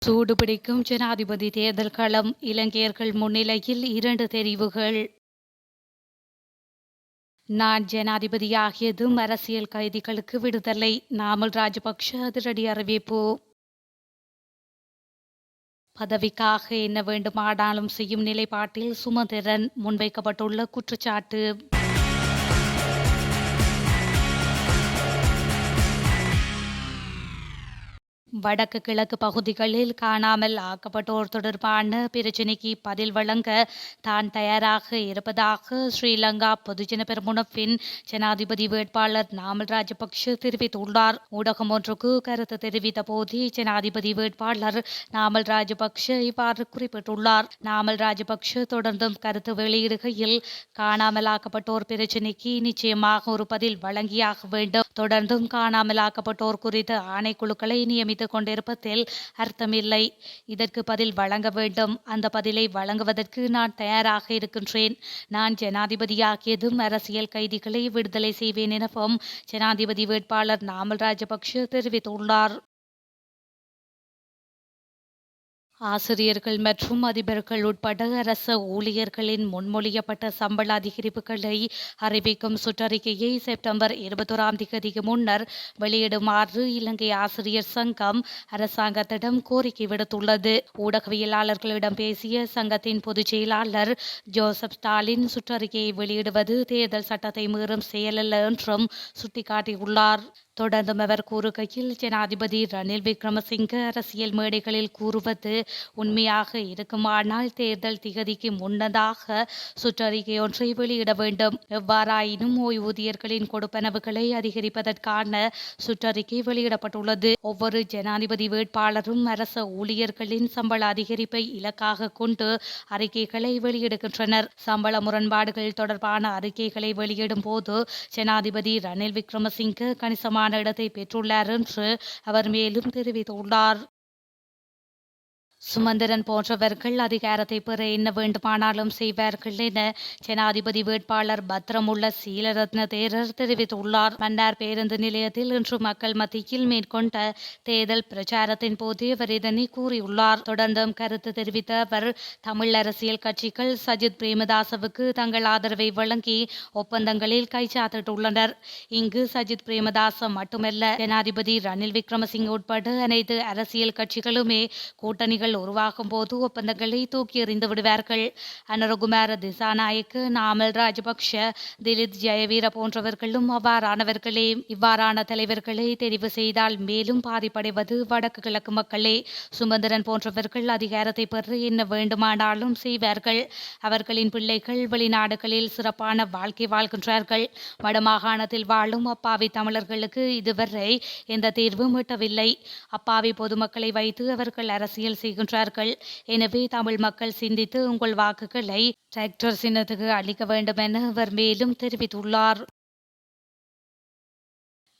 சூடுபிடிக்கும் ஜனாதிபதி தேர்தல் களம் இலங்கையர்கள் முன்னிலையில் 2 தெரிவுகள். நான் ஜனாதிபதியாகியதும் அரசியல் கைதிகளுக்கு விடுதலை. நாமல் ராஜபக்ஷ அதிரடி அறிவிப்பு. பதவிக்காக என்ன வேண்டுமானாலும் செய்யும் நிலைப்பாட்டில் சுமந்திரன் முன்வைக்கப்பட்டுள்ள குற்றச்சாட்டு. வடக்கு கிழக்கு பகுதிகளில் காணாமல் ஆக்கப்பட்டோர் தொடர்பான பிரச்சினைக்கு பதில் வழங்க தான் தயாராக இருப்பதாக ஸ்ரீலங்கா பொதுஜன பெரமுனவின் ஜனாதிபதி வேட்பாளர் நாமல் ராஜபக்ஷ தெரிவித்துள்ளார். ஊடகம் ஒன்றுக்கு கருத்து தெரிவித்த போது ஜனாதிபதி வேட்பாளர் நாமல் ராஜபக்ஷ இவ்வாறு குறிப்பிட்டுள்ளார். நாமல் ராஜபக்ஷ தொடர்ந்தும் கருத்து வெளியிடுகையில், காணாமலாக்கப்பட்டோர் பிரச்சினைக்கு நிச்சயமாக ஒரு பதில் வழங்கியாக வேண்டும். தொடர்ந்தும் காணாமலாக்கப்பட்டோர் குறித்த ஆணைக்குழுக்களை நியமித்துக் கொண்டிருப்பதில் அர்த்தமில்லை. இதற்கு பதில் வழங்க வேண்டும். அந்த பதிலை வழங்குவதற்கு நான் தயாராக இருக்கின்றேன். நான் ஜனாதிபதியாகியதும் அரசியல் கைதிகளை விடுதலை செய்வேன் எனவும் ஜனாதிபதி வேட்பாளர் நாமல் ராஜபக்ஷ தெரிவித்துள்ளார். ஆசிரியர்கள் மற்றும் அதிபர்கள் உட்பட அரச ஊழியர்களின் முன்மொழியப்பட்ட சம்பள அதிகரிப்புகளை அறிவிக்கும் சுற்றறிக்கையை செப்டம்பர் 21 முன்னர் வெளியிடுமாறு இலங்கை ஆசிரியர் சங்கம் அரசாங்கத்திடம் கோரிக்கை விடுத்துள்ளது. ஊடகவியலாளர்களிடம் பேசிய சங்கத்தின் பொதுச் செயலாளர் ஜோசப் ஸ்டாலின், சுற்றறிக்கையை வெளியிடுவது தேர்தல் சட்டத்தை மீறும் செயலல்ல என்றும் சுட்டிக்காட்டியுள்ளார். தொடர்ந்தும் அவர் கூறுகையில், ஜனாதிபதி ரணில் விக்ரமசிங்க அரசியல் மேடைகளில் கூறுவது உண்மையாக இருக்குமானால் தேர்தல் திகதிக்கு முன்னதாக சுற்றறிக்கை ஒன்றை வெளியிட வேண்டும். எவ்வாறாயினும் ஓய்வூதியர்களின் கொடுப்பனவுகளை அதிகரிப்பதற்கான சுற்றறிக்கை வெளியிடப்பட்டுள்ளது. ஒவ்வொரு ஜனாதிபதி வேட்பாளரும் அரச ஊழியர்களின் சம்பள அதிகரிப்பை இலக்காக கொண்டு அறிக்கைகளை வெளியிடுகின்றனர். சம்பள முரண்பாடுகள் தொடர்பான அறிக்கைகளை வெளியிடும் போது ஜனாதிபதி ரணில் விக்ரமசிங்க கணிசமான இடத்தை பெற்றுள்ளார் என்று அவர் மேலும் தெரிவித்துள்ளார். சுமந்திரன் போன்றவர்கள் அதிகாரத்தை பெற என்ன வேண்டுமானாலும் செய்வார்கள் என ஜனாதிபதி வேட்பாளர் பத்திரமுள்ள சீலரத்ன தேரர் தெரிவித்துள்ளார். மன்னார் பேருந்து நிலையத்தில் இன்று மக்கள் மத்தியில் மேற்கொண்ட தேர்தல் பிரச்சாரத்தின் போது அவர் இதனை கூறியுள்ளார். தொடர்ந்தும் கருத்து தெரிவித்த அவர், தமிழ் அரசியல் கட்சிகள் சஜித் பிரேமதாசவுக்கு தங்கள் ஆதரவை வழங்கி ஒப்பந்தங்களில் கைச்சாத்திட்டுள்ளனர். இங்கு சஜித் பிரேமதாச மட்டுமல்ல, ஜனாதிபதி ரணில் விக்ரமசிங்க உட்பட அனைத்து அரசியல் கட்சிகளுமே கூட்டணிகள் உருவாகும் போது ஒப்பந்தங்களை தூக்கி எறிந்து விடுவார்கள். அனுரகுமார திசாநாயக்க, நாமல் ராஜபக்ஷ, திலித் ஜெயவீர போன்றவர்களும் அவ்வாறானவர்களே. இவ்வாறான தலைவர்களை தெரிவு செய்தால் மேலும் பாதிப்படைவது வடக்கு கிழக்கு மக்களே. சுமந்திரன் போன்றவர்கள் அதிகாரத்தை பெற என்ன வேண்டுமானாலும் செய்வார்கள். அவர்களின் பிள்ளைகள் வெளிநாடுகளில் சிறப்பான வாழ்க்கை வாழ்கின்றார்கள். வடமாகாணத்தில் வாழும் அப்பாவி தமிழர்களுக்கு இதுவரை எந்த தீர்வும் எட்டவில்லை. அப்பாவி பொதுமக்களை வைத்து அவர்கள் அரசியல் செய்கின்றார்கள். எனவே தமிழ் மக்கள் சிந்தித்து உங்கள் வாக்குகளை டிராக்டர் சின்னத்துக்கு அளிக்க வேண்டும் என அவர் மேலும் தெரிவித்துள்ளார்.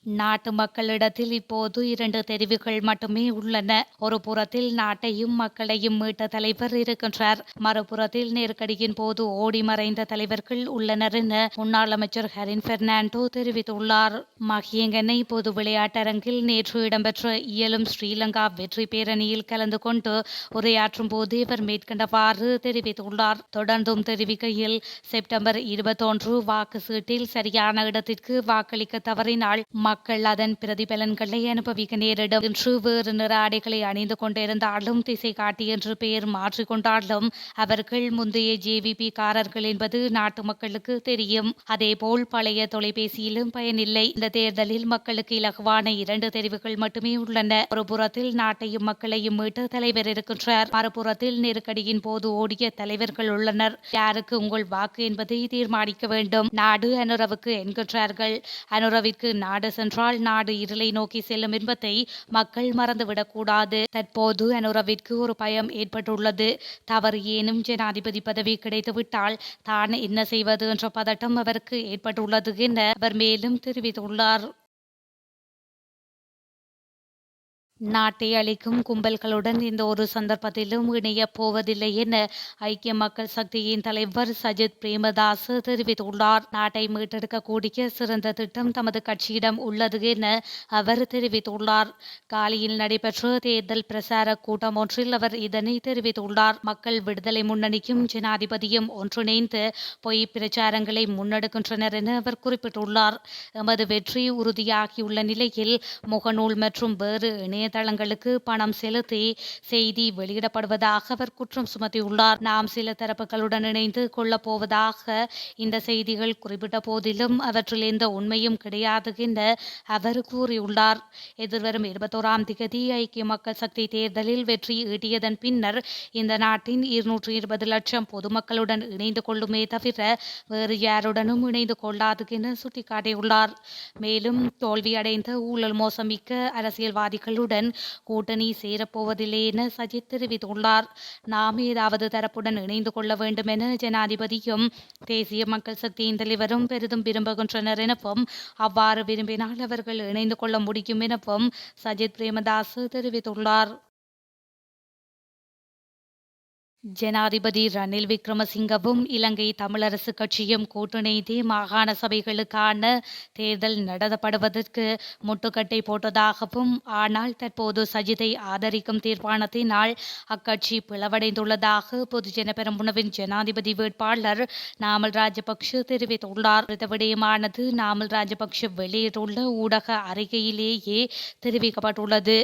நாட்டு மக்களிடத்தில் இப்போது 2 தெரிவுகள் மட்டுமே உள்ளன. ஒரு புறத்தில் நாட்டையும் மக்களையும் மீட்ட தலைவர் இருக்கின்றார். மறுபுறத்தில் நெருக்கடியின் போது ஓடி மறைந்த தலைவர்கள் உள்ளனர் என முன்னாள் அமைச்சர் ஹரின் பெர்னாண்டோ தெரிவித்துள்ளார். மகியங்கனை பொது விளையாட்டரங்கில் நேற்று இடம்பெற்ற இயலும் ஸ்ரீலங்கா வெற்றி பேரணியில் கலந்து கொண்டு உரையாற்றும் போது இவர் மேற்கண்டவாறு தெரிவித்துள்ளார். தொடர்ந்தும் தெரிவிக்கையில், செப்டம்பர் 21 வாக்கு சீட்டில் சரியான இடத்திற்கு வாக்களிக்க தவறினால் மக்கள் அதன் பிரதிபலன்களை அனுபவிக்க நேரிடும். இன்று வேறு நிற ஆடைகளை அணிந்து கொண்டிருந்தாலும், திசை காட்டி என்று பெயர் மாற்றிக்கொண்டாலும் அவர்கள் முந்தைய ஜேவிபி காரர்கள் என்பது நாட்டு மக்களுக்கு தெரியும். அதேபோல் பழைய தொலைபேசியிலும் பயனில்லை. இந்த தேர்தலில் மக்களுக்கு இலகுவான 2 தெரிவுகள் மட்டுமே உள்ளன. ஒரு புறத்தில் நாட்டையும் மக்களையும் மீட்ட தலைவர் இருக்கின்றார். மறுபுறத்தில் நெருக்கடியின் போது ஓடிய தலைவர்கள் உள்ளனர். யாருக்கு உங்கள் வாக்கு என்பதை தீர்மானிக்க வேண்டும். நாடு அனுரவுக்கு என்கின்றார்கள். அனுரவிற்கு நாடு சென்றால் நாடு இருளை நோக்கி செல்லும் என்பதை மக்கள் மறந்துவிடக்கூடாது. தற்போது அனுரவிற்கு ஒரு பயம் ஏற்பட்டுள்ளது. தவறு ஏனும் ஜனாதிபதி பதவி கிடைத்துவிட்டால் தான் என்ன செய்வது என்ற பதட்டம் அவருக்கு ஏற்பட்டுள்ளது என அவர் மேலும் தெரிவித்துள்ளார். நாட்டை அழிக்கும் கும்பல்களுடன் இந்த ஒரு சந்தர்ப்பத்திலும் இணையப் போவதில்லை என ஐக்கிய மக்கள் சக்தியின் தலைவர் சஜித் பிரேமதாச தெரிவித்துள்ளார். நாட்டை மீட்டெடுக்கக்கூடிய சிறந்த திட்டம் தமது கட்சியிடம் உள்ளது என அவர் தெரிவித்துள்ளார். காலியில் நடைபெற்ற தேர்தல் பிரசார கூட்டம் ஒன்றில் அவர் இதனை தெரிவித்துள்ளார். மக்கள் விடுதலை முன்னணிக்கும் ஜனாதிபதியும் ஒன்றிணைந்து பொய் பிரச்சாரங்களை முன்னெடுக்கின்றனர் என அவர் குறிப்பிட்டுள்ளார். எமது வெற்றி உறுதியாகியுள்ள நிலையில் முகநூல் மற்றும் வேறு இணையதளங்களுக்கு பணம் செலுத்தி செய்தி வெளியிடப்படுவதாக அவர் குற்றம் சுமத்தியுள்ளார். நாம் சில தரப்புகளுடன் இணைந்து கொள்ளப் போவதாக இந்த செய்திகள் குறிப்பிட்ட போதிலும் அவற்றில் எந்த உண்மையும் கிடையாது என அவர் கூறியுள்ளார். எதிர்வரும் 21ஆம் திகதி ஐக்கிய மக்கள் சக்தி தேர்தலில் வெற்றி ஈட்டியதன் பின்னர் இந்த நாட்டின் 220 லட்சம் பொதுமக்களுடன் இணைந்து கொள்ளுமே தவிர வேறு யாருடனும் இணைந்து கொள்ளாது என சுட்டிக்காட்டியுள்ளார். மேலும் தோல்வியடைந்த ஊழல் மோசமிக்க அரசியல்வாதிகளுடன் கூட்டணி சேரப்போவதில்லை என சஜித் தெரிவித்துள்ளார். நாம் ஏதாவது தரப்புடன் இணைந்து கொள்ள வேண்டும் என ஜனாதிபதியும் தேசிய மக்கள் சக்தியின் தலைவரும் பெரிதும் விரும்புகின்றனர் எனவும் அவ்வாறு விரும்பினால் அவர்கள் இணைந்து கொள்ள முடியும் எனவும் சஜித் பிரேமதாச தெரிவித்துள்ளார். ஜனாதிபதி ரணில் விக்ரமசிங்கவும் இலங்கை தமிழரசு கட்சியும் கூட்டிணைந்து மாகாண சபைகளுக்கான தேர்தல் நடத்தப்படுவதற்கு முட்டுக்கட்டை போட்டதாகவும், ஆனால் தற்போது சஜித்தை ஆதரிக்கும் தீர்மானத்தினால் அக்கட்சி பிளவடைந்துள்ளதாக பொதுஜன பெரமுனவின் ஜனாதிபதி வேட்பாளர் நாமல் ராஜபக்ஷ தெரிவித்துள்ளார். இந்த விடயமானது நாமல் ராஜபக்ஷ வெளியிட்டுள்ள ஊடக அறிக்கையிலேயே தெரிவிக்கப்பட்டுள்ளது.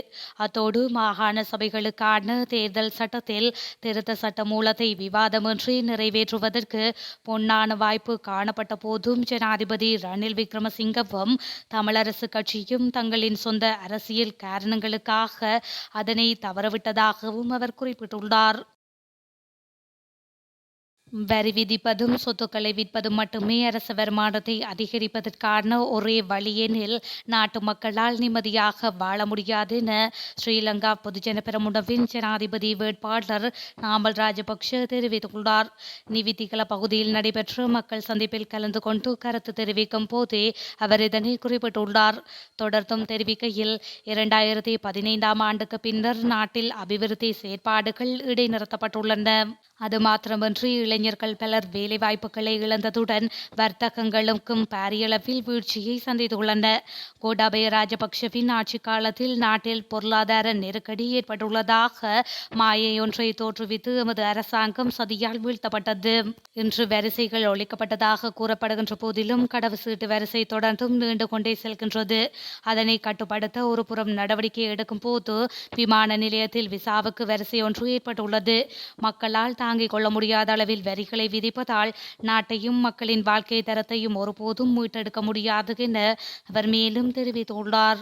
அத்தோடு மாகாண சபைகளுக்கான தேர்தல் சட்டத்தில் திருத்த சட்டமூலத்தை விவாதமின்றி நிறைவேற்றுவதற்கு பொன்னான வாய்ப்பு காணப்பட்ட போதும் ஜனாதிபதி ரணில் விக்ரமசிங்கவும் தமிழரசு கட்சியும் தங்களின் சொந்த அரசியல் காரணங்களுக்காக அதனை தவறவிட்டதாகவும் அவர் குறிப்பிட்டுள்ளார். வரி விதிப்பதும் சொத்துக்களை விற்பதும் மட்டுமே அரசு வருமானத்தை அதிகரிப்பதற்கான ஒரே வழி எனில் நாட்டு மக்களால் நிம்மதியாக வாழ முடியாது என ஸ்ரீலங்கா பொதுஜன பெரமுனவின் ஜனாதிபதி வேட்பாளர் நாமல் ராஜபக்ஷ தெரிவித்துள்ளார். நிவித்திகல பகுதியில் நடைபெற்ற மக்கள் சந்திப்பில் கலந்து கொண்டு கருத்து தெரிவிக்கும் போதே அவர் இதனை குறிப்பிட்டுள்ளார். தொடர்ந்தும் தெரிவிக்கையில் 2015ஆம் ஆண்டுக்கு பின்னர் நாட்டில் அபிவிருத்தி செயற்பாடுகள் இடைநிறுத்தப்பட்டுள்ளன. அது மாத்திரமின்றி இளைஞர்கள் பலர் வேலைவாய்ப்புகளை இழந்ததுடன் வர்த்தகங்களுக்கும் பாரியளவில் வீழ்ச்சியை சந்தித்துள்ளன. கோட்டாபய ராஜபக்ஷவின் ஆட்சி காலத்தில் நாட்டில் பொருளாதார நெருக்கடி ஏற்பட்டுள்ளதாக மாயையொன்றை தோற்றுவித்து எமது அரசாங்கம் சதியால் வீழ்த்தப்பட்டது. இன்று வரிசைகள் ஒழிக்கப்பட்டதாக கூறப்படுகின்ற போதிலும் கடவுச்சீட்டு வரிசை தொடர்ந்தும் நீண்டு கொண்டே செல்கின்றது. அதனை கட்டுப்படுத்த ஒரு புறம் நடவடிக்கை எடுக்கும் போது விமான நிலையத்தில் விசாவுக்கு வரிசை ஒன்று ஏற்பட்டுள்ளது. மக்களால் தாங்கிக் கொள்ள முடியாத அளவில் வரிகளை விதிப்பதால் நாட்டையும் மக்களின் வாழ்க்கை தரத்தையும் ஒருபோதும் மீட்டெடுக்க முடியாது என அவர் மேலும் தெரிவித்துள்ளார்.